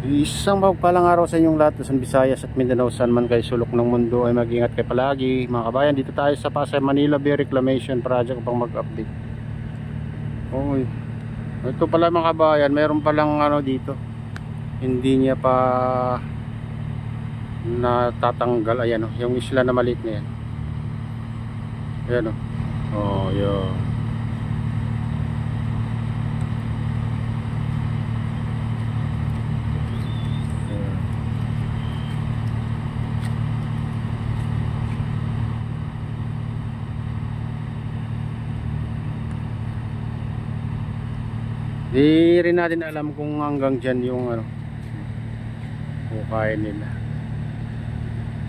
Isang mapagpalang araw sa inyong lahat, Luzon, Visayas at Mindanao, saan man kayo sulok ng mundo ay mag-ingat kayo palagi mga kabayan. Dito tayo sa Pasay, Manila Bay Reclamation Project upang mag-update. Oh, ito pala mga kabayan, mayroon palang ano dito, hindi niya pa natatanggal. Ayan o, yung isla na maliit na yan. Ayan o. Oh, yun. Di rin natin alam kung hanggang dyan yung ano kukain nila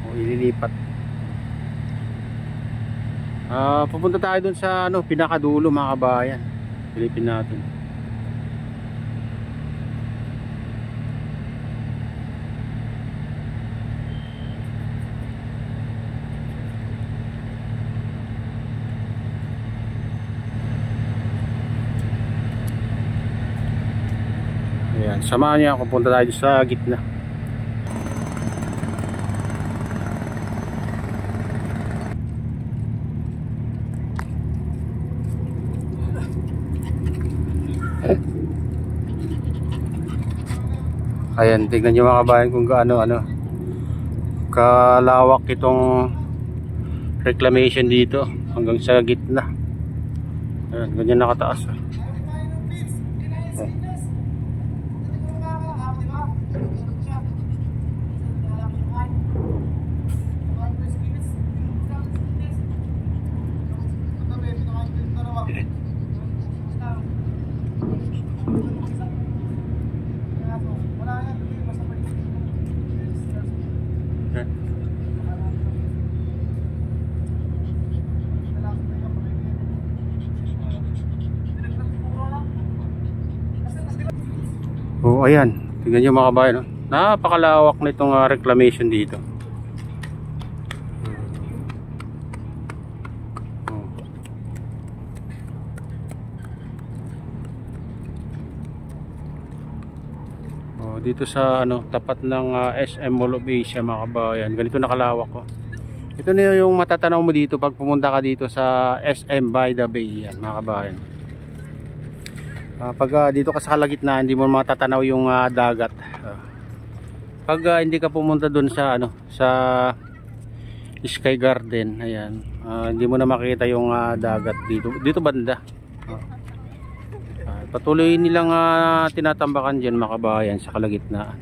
o ililipat. Pupunta tayo dun sa ano, pinakadulo mga kabayan. Pilipin natin. Ayan, samahan niya ako, punta tayo sa gitna. Ayan, tignan nyo mga kabayan kung gaano kalawak itong reclamation dito hanggang sa gitna. Ayan, ganyan nakataas. Oh, ayan, tingnan nyo mga kabayan, no? Napakalawak na itong reclamation dito. Oh, dito sa ano, tapat ng SM Mall of Asia mga kabayan, ganito nakalawak ko. Ito na yung matatanaw mo dito pag pumunta ka dito sa SM by the Bay, yan mga kabayan. Pag dito ka sa kalagitnaan, hindi mo matatanaw yung dagat. Pag hindi ka pumunta doon sa ano, sa Sky Garden, ayan, hindi mo na makita yung dagat dito banda. Patuloy nilang tinatambakan diyan mga kabayan sa kalagitnaan.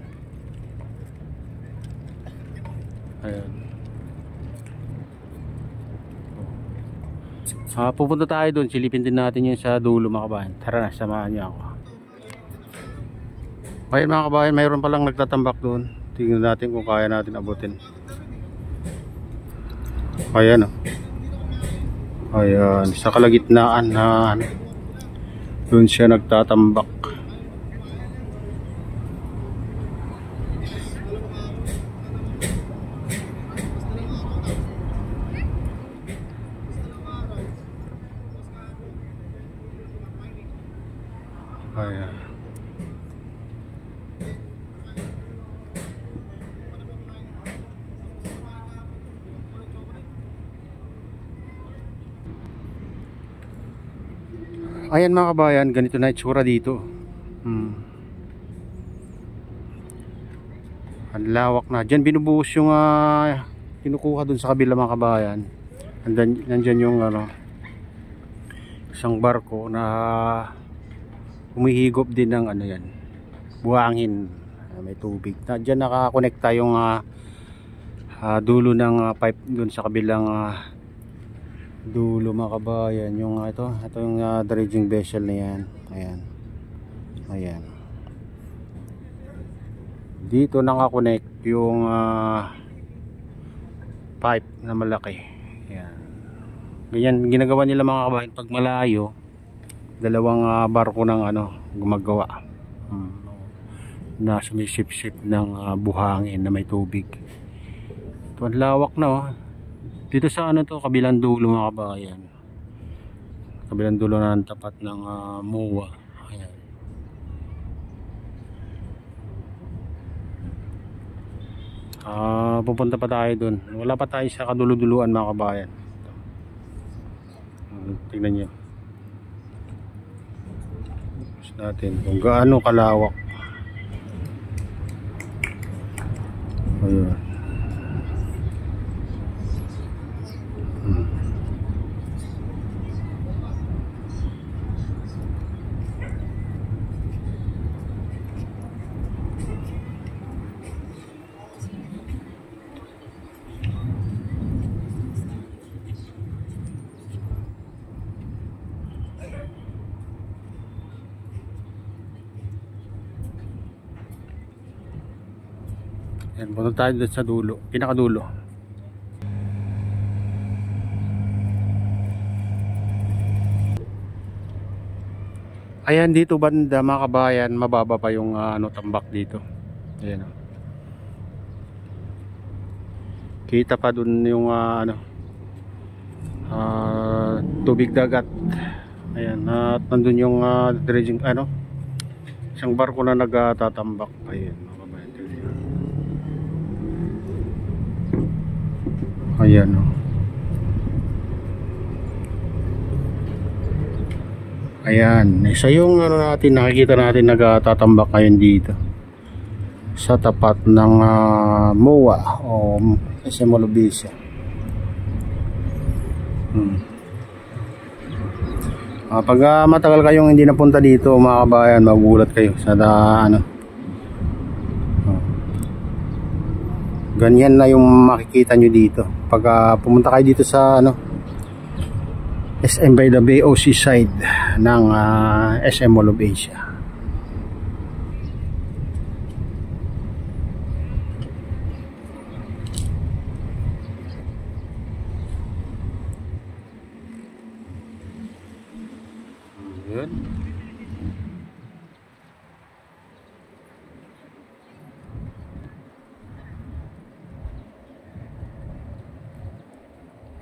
Ayan. Pupunta tayo doon, silipin din natin yung sa dulo mga kabayan. Tara na, samahan niyo ako. Ayun mga kabayan, mayroon palang nagtatambak doon. Tingnan natin kung kaya natin abutin. Ayan o. Ayan, sa kalagitnaan na doon siya nagtatambak. Ayan. Ayan mga kabayan, ganito na itsura dito. Ang lawak na. Diyan binubuhos yung kinukuha dun sa kabila mga kabayan. Nandyan yung isang barko na humihigop din ng ano yan, buhangin, may tubig. Diyan nakakonekta yung dulo ng pipe dun sa kabilang dulo mga kabayan. Yung ito yung dredging vessel na yan. Ayan, dito nakakonect yung pipe na malaki. Ayan, ganyan ginagawa nila mga kabayan pag malayo. Dalawang barko ng gumagawa na sumisip-sip ng buhangin na may tubig. Ito ang lawak na oh. Dito sa kabilang dulo mga kabayan, kabilang dulo na ng tapat ng MOA. Ayan. Pupunta pa tayo dun. Wala pa tayo sa kaduluduluan mga kabayan. Tingnan nyo natin kung gaano kalawak. Ayun. Yan, punta tayo doon sa dulo, pinakadulo. Ayan, dito banda mga kabayan, mababa pa yung tambak dito. Ayan. Kita pa doon yung tubig dagat. Ayan, at nandun yung dredging, isang barko na nagtatambak. Ayan. Ayan o. Ayan, isa yung natin nakikita natin nagtatambak ngayon dito sa tapat ng MOA o SM Olubicia. Pag matagal kayong hindi napunta dito mga kabayan, magugulat kayo sa ganyan na yung makikita nyo dito pag pumunta kayo dito sa SM by the Bay o seaside ng SM Mall of Asia. Yun.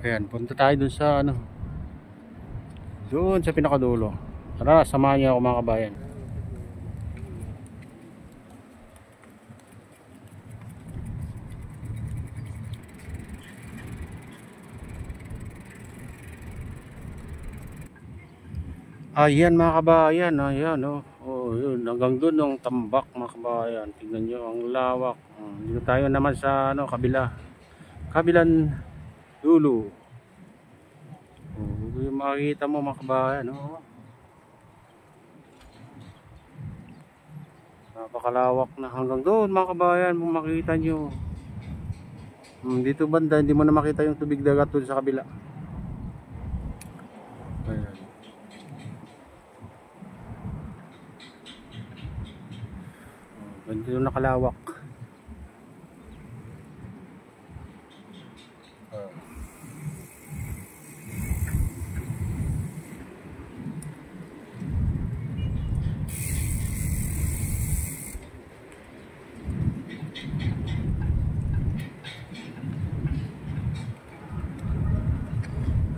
Ayan, punta tayo dun sa doon sa pinakadulo. Tara, samahan niyo ako mga kabayan. Ayan mga kabayan, ayan yun, hanggang doon yung tambak mga kabayan. Tingnan niyo ang lawak. Dito tayo naman sa kabilang dulo. Yung makikita mo mga kabayan, napakalawak na hanggang doon mga kabayan. Kung makita nyo dito banda, hindi mo na makita yung tubig dagat doon sa kabila. Ayan. Ganito yung nakalawak.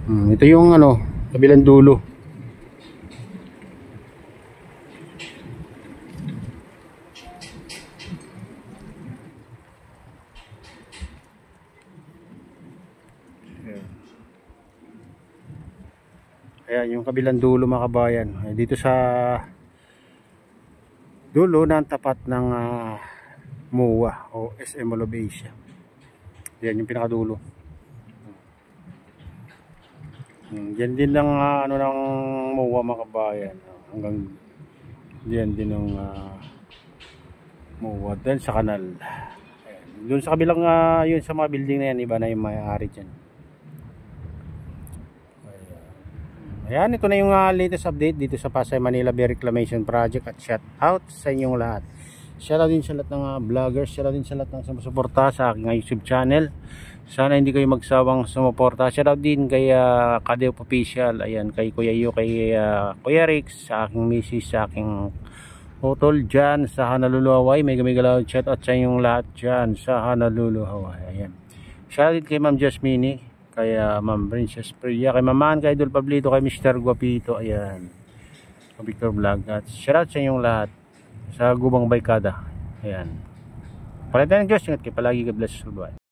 Ito yung kabilang dulo. Ayan yung kabilang dulo mga kabayan. Dito sa dulo ng tapat ng MOA o SM Mall of Asia. Ayan yung pinakadulo. Yan din ng ng MOA mga kabayan. Hanggang diyan din ng MOA din sa kanal. Doon sa kabilang yun sa mga building na yan, iba na yung may-ari dyan. Ayan, ito na yung latest update dito sa Pasay Manila Bay Reclamation Project. At shout out sa inyong lahat. Shout out din sa lahat ng vloggers. Shout out din sa lahat ng sumusuporta sa aking YouTube channel. Sana hindi kayo magsawang sumuporta. Shout out din kay Kadeo Official. Ayan, kay Kuya Yu, kay Kuya Rix, sa aking misis, sa aking utol dyan sa Honolulu, Hawaii. Mega shout out sa inyong lahat dyan sa Honolulu, Hawaii. Ayan. Shout out din kay Ma'am Jasmine, kay Ma'am Princess Priya, kay Maman, kay Idol Pablito, kay Mr. Guapito. Ayan, Victor Vlog. At shout out sa inyong lahat sa Gubang Baykada. Ayan. Palitan ng Diyos, ingat kayo palagi. God bless. Bye.